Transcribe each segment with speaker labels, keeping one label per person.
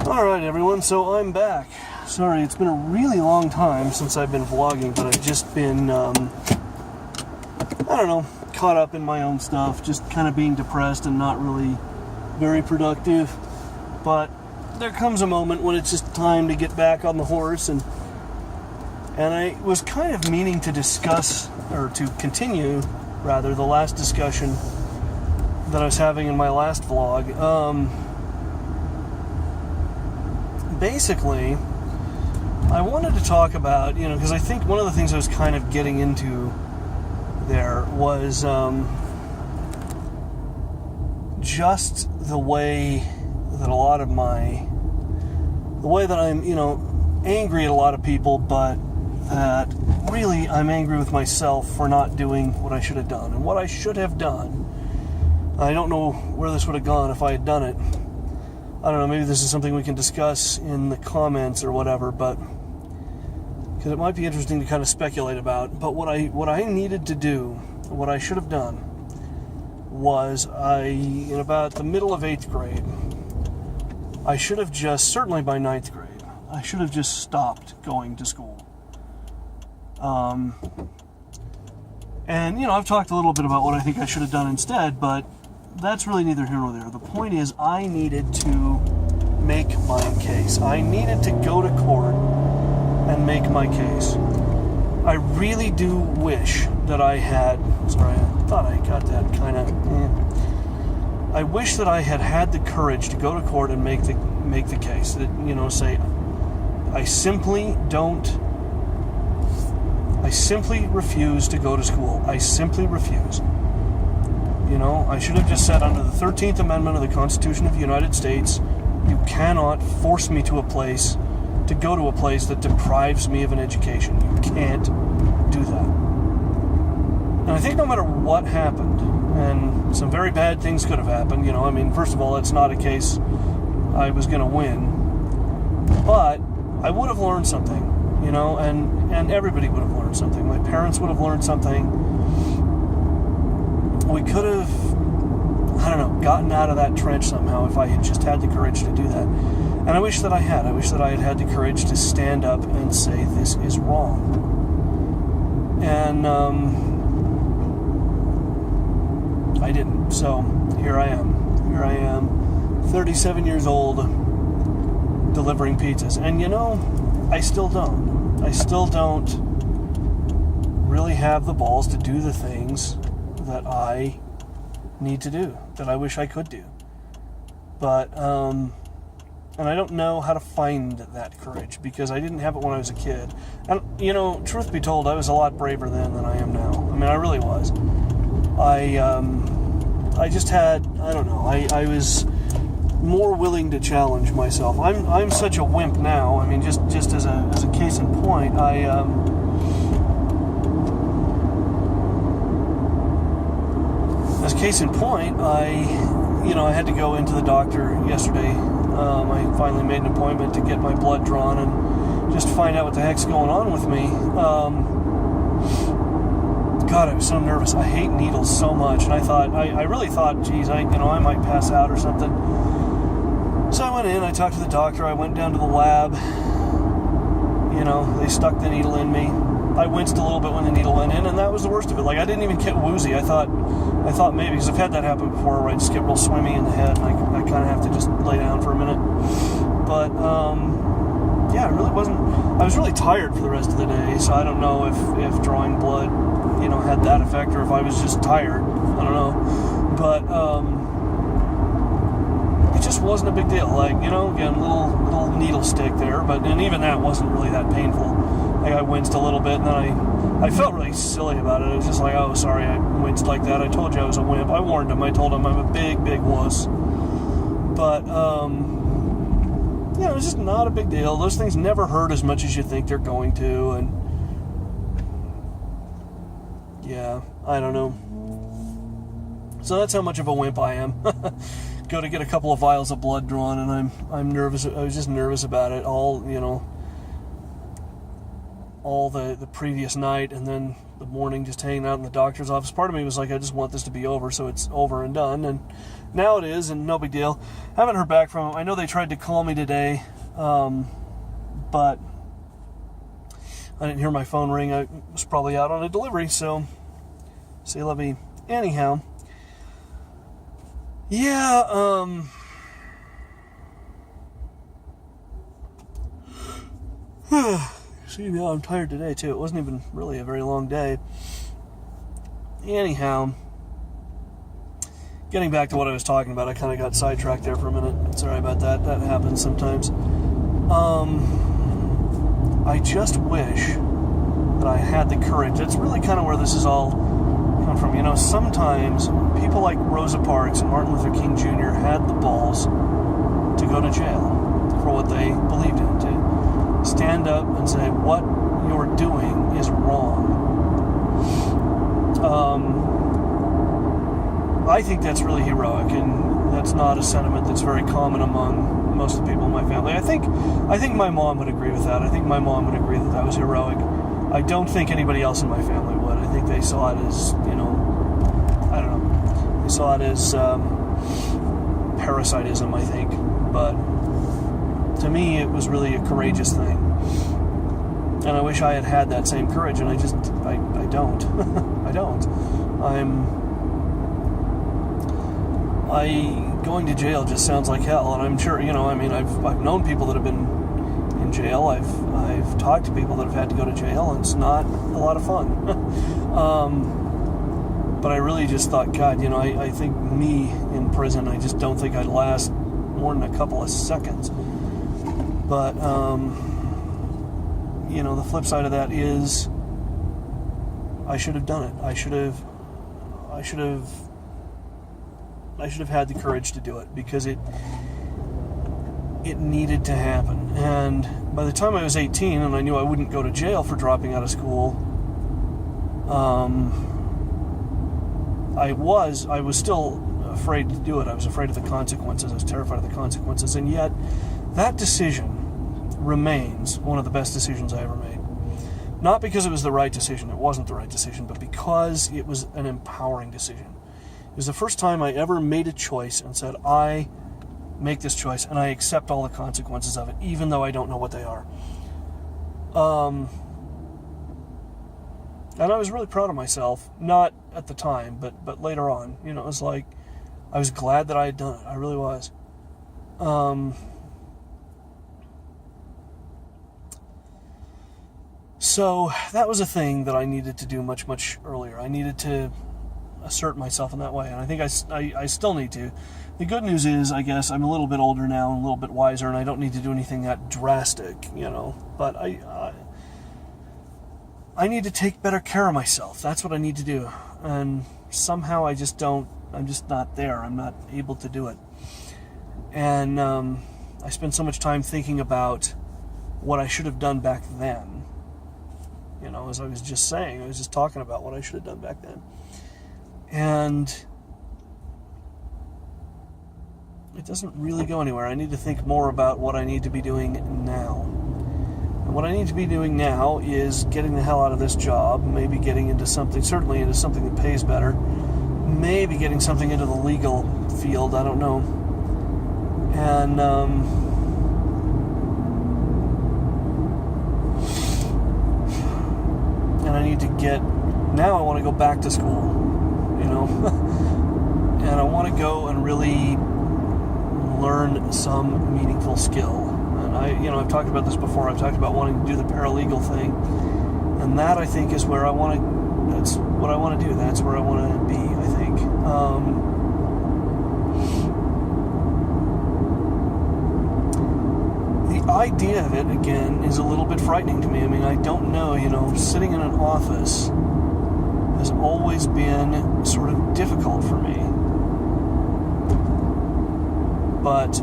Speaker 1: Alright everyone, so I'm back. Sorry, it's been a really long time since I've been vlogging, but I've just been, caught up in my own stuff, just kind of being depressed and not really very productive. But there comes a moment when it's just time to get back on the horse, and I was kind of meaning to discuss, or to continue, rather, the last discussion that I was having in my last vlog. Basically, I wanted to talk about, because I think one of the things I was kind of getting into there was just the way that I'm, angry at a lot of people, but that really I'm angry with myself for not doing what I should have done. And what I should have done, I don't know where this would have gone if I had done it. I don't know, maybe this is something we can discuss in the comments or whatever, but because it might be interesting to kind of speculate about. But what I needed to do, what I should have done, was in about the middle of 8th grade, I should have just, certainly by 9th grade, I should have just stopped going to school. And, I've talked a little bit about what I think I should have done instead, but that's really neither here nor there. The point is, I needed to make my case. I needed to go to court and make my case. I really do wish that I had... Sorry, I thought I got that kind of... I wish that I had the courage to go to court and make the case. That, say, I simply refuse to go to school. I simply refuse. I should have just said, under the 13th Amendment of the Constitution of the United States, you cannot force me to go to a place that deprives me of an education. You can't do that. And I think no matter what happened, and some very bad things could have happened, first of all, it's not a case I was going to win, but I would have learned something, and everybody would have learned something. My parents would have learned something. We could have, gotten out of that trench somehow if I had just had the courage to do that. And I wish that I had. I wish that I had had the courage to stand up and say, this is wrong. And I didn't. So here I am. 37 years old, delivering pizzas. And I still don't. I still don't really have the balls to do the things that I need to do, that I wish I could do. But, and I don't know how to find that courage, because I didn't have it when I was a kid. And, truth be told, I was a lot braver then than I am now. I really was. I just had, I was more willing to challenge myself. I'm such a wimp now. Just as a case in point, I had to go into the doctor yesterday. I finally made an appointment to get my blood drawn and just find out what the heck's going on with me. God, I was so nervous. I hate needles so much, and I really thought, geez, I might pass out or something. So I went in, I talked to the doctor, I went down to the lab. They stuck the needle in me. I winced a little bit when the needle went in, and that was the worst of it. I didn't even get woozy. I thought maybe, because I've had that happen before, where I just get real swimmy in the head, and I kind of have to just lay down for a minute. But, it really wasn't... I was really tired for the rest of the day, so I don't know if drawing blood, had that effect, or if I was just tired. I don't know. But, it just wasn't a big deal. Again, little needle stick there, and even that wasn't really that painful. I winced a little bit, and then I felt really silly about it. It was just like, oh, sorry, I winced like that. I told you I was a wimp. I warned him. I told him I'm a big, big wuss. But, it was just not a big deal. Those things never hurt as much as you think they're going to, and yeah, I don't know. So that's how much of a wimp I am. Go to get a couple of vials of blood drawn, and I'm nervous. I was just nervous about it. All all the previous night and then the morning just hanging out in the doctor's office. Part of me was like, I just want this to be over so it's over and done. And now it is, and no big deal. Haven't heard back from them. I know they tried to call me today, but I didn't hear my phone ring. I was probably out on a delivery, so say let me. Anyhow, yeah, see, now I'm tired today, too. It wasn't even really a very long day. Anyhow, getting back to what I was talking about, I kind of got sidetracked there for a minute. Sorry about that. That happens sometimes. I just wish that I had the courage. That's really kind of where this is all come from. You know, sometimes people like Rosa Parks and Martin Luther King Jr. had the balls to go to jail for what they believed in, to stand up and say, what you're doing is wrong. I think that's really heroic, and that's not a sentiment that's very common among most of the people in my family. I think my mom would agree with that. I think my mom would agree that that was heroic. I don't think anybody else in my family would. I think they saw it as, I don't know. They saw it as parasitism, I think. But to me, it was really a courageous thing. And I wish I had had that same courage, and I don't. I don't. Going to jail just sounds like hell, and I'm sure, I've known people that have been in jail. I've talked to people that have had to go to jail, and it's not a lot of fun. But I really just thought, God, I think me in prison, I just don't think I'd last more than a couple of seconds. But, the flip side of that is I should have done it. I should have had the courage to do it, because it needed to happen. And by the time I was 18 and I knew I wouldn't go to jail for dropping out of school, I was still afraid to do it. I was afraid of the consequences. I was terrified of the consequences. And yet, that decision remains one of the best decisions I ever made. Not because it was the right decision. It wasn't the right decision, but because it was an empowering decision. It was the first time I ever made a choice and said, I make this choice and I accept all the consequences of it, even though I don't know what they are. And I was really proud of myself, not at the time, but later on. It was like, I was glad that I had done it. I really was. So that was a thing that I needed to do much, much earlier. I needed to assert myself in that way, and I think I still need to. The good news is, I guess, I'm a little bit older now and a little bit wiser, and I don't need to do anything that drastic, but I need to take better care of myself. That's what I need to do, and somehow I'm just not there. I'm not able to do it. And I spend so much time thinking about what I should have done back then. As I was just saying, I was just talking about what I should have done back then. And it doesn't really go anywhere. I need to think more about what I need to be doing now. And what I need to be doing now is getting the hell out of this job, maybe getting into something, certainly into something that pays better, maybe getting something into the legal field, I don't know. And I need to now I want to go back to school, and I want to go and really learn some meaningful skill. And I've talked about this before. I've talked about wanting to do the paralegal thing, and that I think is where that's what I want to do. That's where I want to be, I think. The idea of it, again, is a little bit frightening to me. I mean, I don't know, sitting in an office has always been sort of difficult for me. But,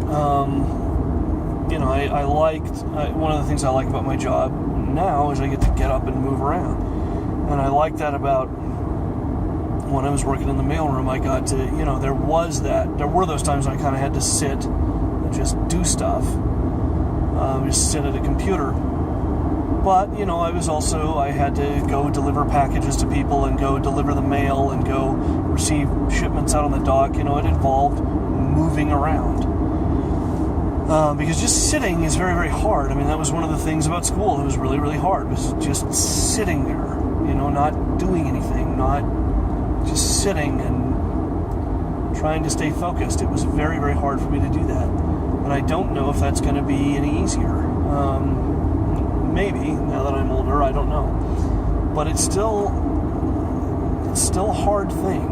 Speaker 1: one of the things I like about my job now is I get to get up and move around. And I like that about when I was working in the mailroom. I got to, there were those times when I kind of had to sit and just do stuff. Just sit at a computer. But, I had to go deliver packages to people and go deliver the mail and go receive shipments out on the dock. It involved moving around. Because just sitting is very, very hard. That was one of the things about school. It was really, really hard. It was just sitting there, not doing anything, not just sitting and trying to stay focused. It was very, very hard for me to do that. And I don't know if that's going to be any easier. Maybe, now that I'm older, I don't know. But it's still a hard thing.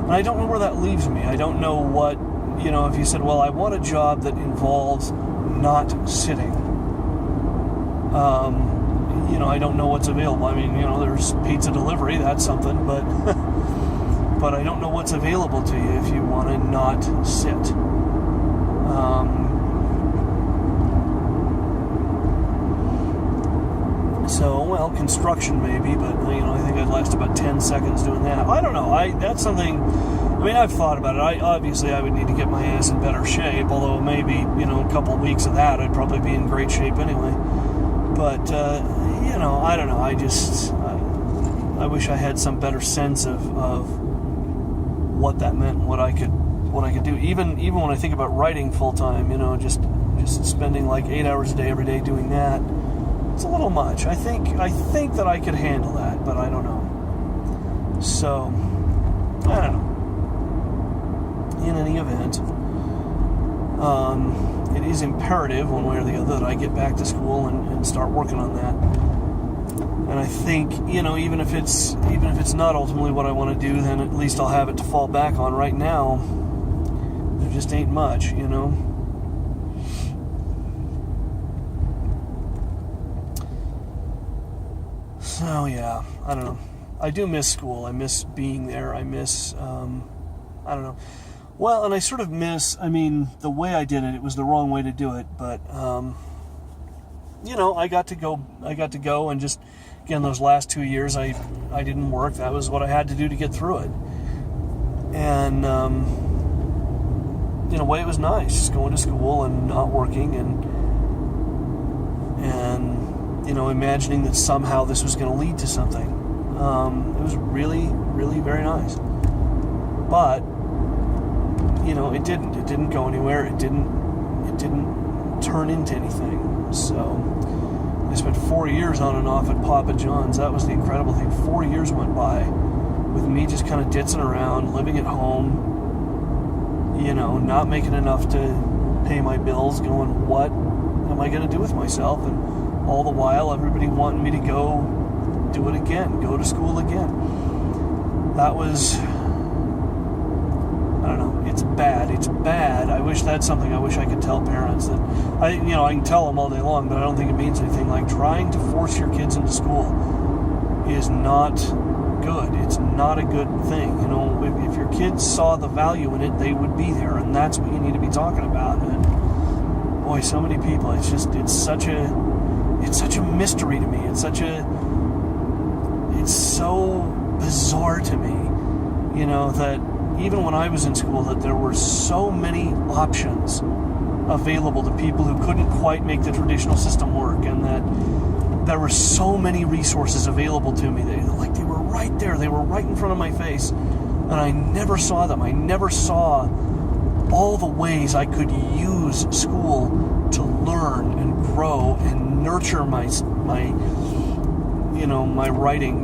Speaker 1: And I don't know where that leaves me. I don't know what, if you said, well, I want a job that involves not sitting. I don't know what's available. There's pizza delivery, that's something, but but I don't know what's available to you if you want to not sit. Construction maybe, but I think I'd last about 10 seconds doing that. I don't know. That's something. I've thought about it. I would need to get my ass in better shape. Although maybe a couple of weeks of that, I'd probably be in great shape anyway. But I don't know. I wish I had some better sense of what that meant, and what I could do. Even when I think about writing full time, just spending like 8 hours a day every day doing that. It's a little much. I think that I could handle that, but I don't know. So, I don't know. In any event, it is imperative, one way or the other, that I get back to school and start working on that. And I think, even if it's not ultimately what I want to do, then at least I'll have it to fall back on. Right now, there just ain't much, So, yeah, I don't know. I do miss school. I miss being there. I miss, I don't know. Well, and I sort of miss, the way I did it, it was the wrong way to do it, but, I got to go and just, again, those last 2 years, I didn't work. That was what I had to do to get through it. And, in a way, it was nice, just going to school and not working and imagining that somehow this was going to lead to something. It was really, really very nice. But, it didn't. It didn't go anywhere. It didn't turn into anything. So, I spent 4 years on and off at Papa John's. That was the incredible thing. 4 years went by with me just kind of ditzing around, living at home, not making enough to pay my bills, going, what am I going to do with myself? And all the while, everybody wanting me to go do it again, go to school again. That was, I don't know, it's bad. It's bad. I wish that's something I wish I could tell parents. That I can tell them all day long, but I don't think it means anything. Like, trying to force your kids into school is not good. It's not a good thing. If your kids saw the value in it, they would be there, and that's what you need to be talking about. And boy, so many people, it's such a mystery to me. It's so bizarre to me, that even when I was in school, that there were so many options available to people who couldn't quite make the traditional system work, and that there were so many resources available to me. They were right there. They were right in front of my face, and I never saw them. I never saw all the ways I could use school to learn and grow and nurture my writing,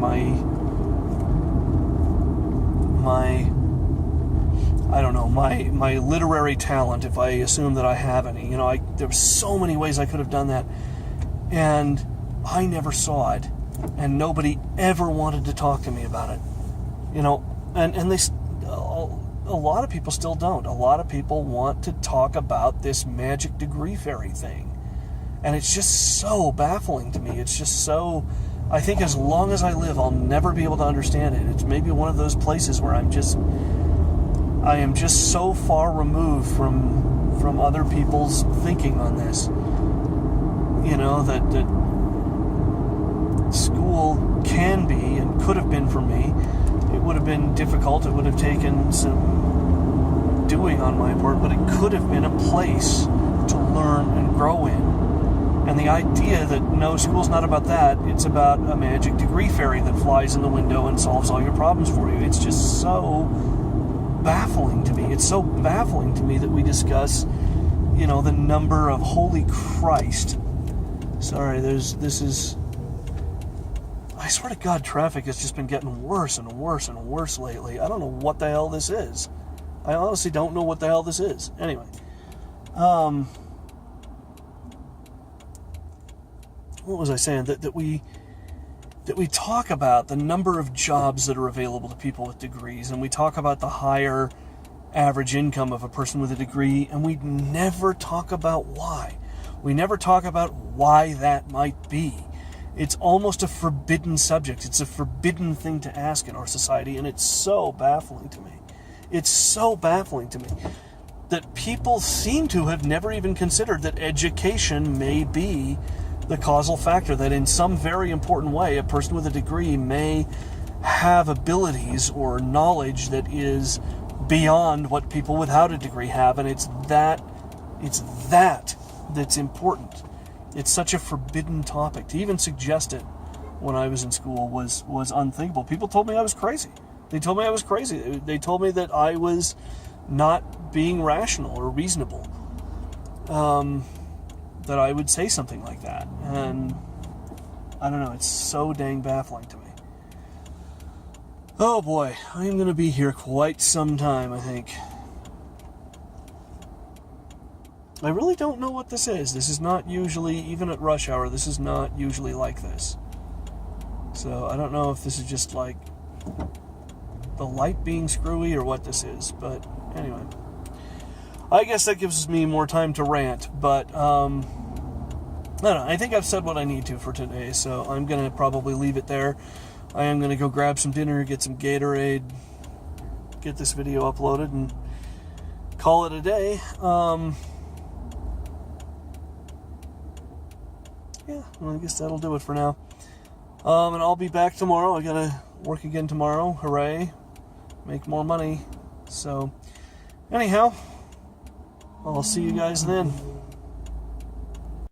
Speaker 1: my literary talent, if I assume that I have any. There were so many ways I could have done that, and I never saw it, and nobody ever wanted to talk to me about it. And they, a lot of people still don't. A lot of people want to talk about this magic degree fairy thing, and it's just so baffling to me. It's just so, I think as long as I live, I'll never be able to understand it. It's maybe one of those places where I am just so far removed from other people's thinking on this. That school can be and could have been for me. It would have been difficult. It would have taken some doing on my part, but it could have been a place to learn and grow in. And the idea that, no, school's not about that. It's about a magic degree fairy that flies in the window and solves all your problems for you. It's just so baffling to me. It's so baffling to me that we discuss, the number of, holy Christ. Sorry, I swear to God, traffic has just been getting worse and worse and worse lately. I don't know what the hell this is. I honestly don't know what the hell this is. Anyway, what was I saying? That we talk about the number of jobs that are available to people with degrees, and we talk about the higher average income of a person with a degree, and we never talk about why. We never talk about why that might be. It's almost a forbidden subject. It's a forbidden thing to ask in our society, and it's so baffling to me. It's so baffling to me that people seem to have never even considered that education may be the causal factor, that in some very important way a person with a degree may have abilities or knowledge that is beyond what people without a degree have, and it's that that's important. It's such a forbidden topic. To even suggest it when I was in school was unthinkable. People told me I was crazy. They told me I was crazy. They told me that I was not being rational or reasonable. That I would say something like that. And I don't know, it's so dang baffling to me. Oh boy, I'm going to be here quite some time, I think. I really don't know what this is. This is not usually, even at rush hour, this is not usually like this. So I don't know if this is just like the light being screwy or what this is. But anyway, I guess that gives me more time to rant. But I don't know. I think I've said what I need to for today, so I'm going to probably leave it there. I am going to go grab some dinner, get some Gatorade, get this video uploaded, and call it a day. Yeah, well, I guess that'll do it for now. And I'll be back tomorrow. I gotta work again tomorrow. Hooray. Make more money. So, anyhow, I'll see you guys then.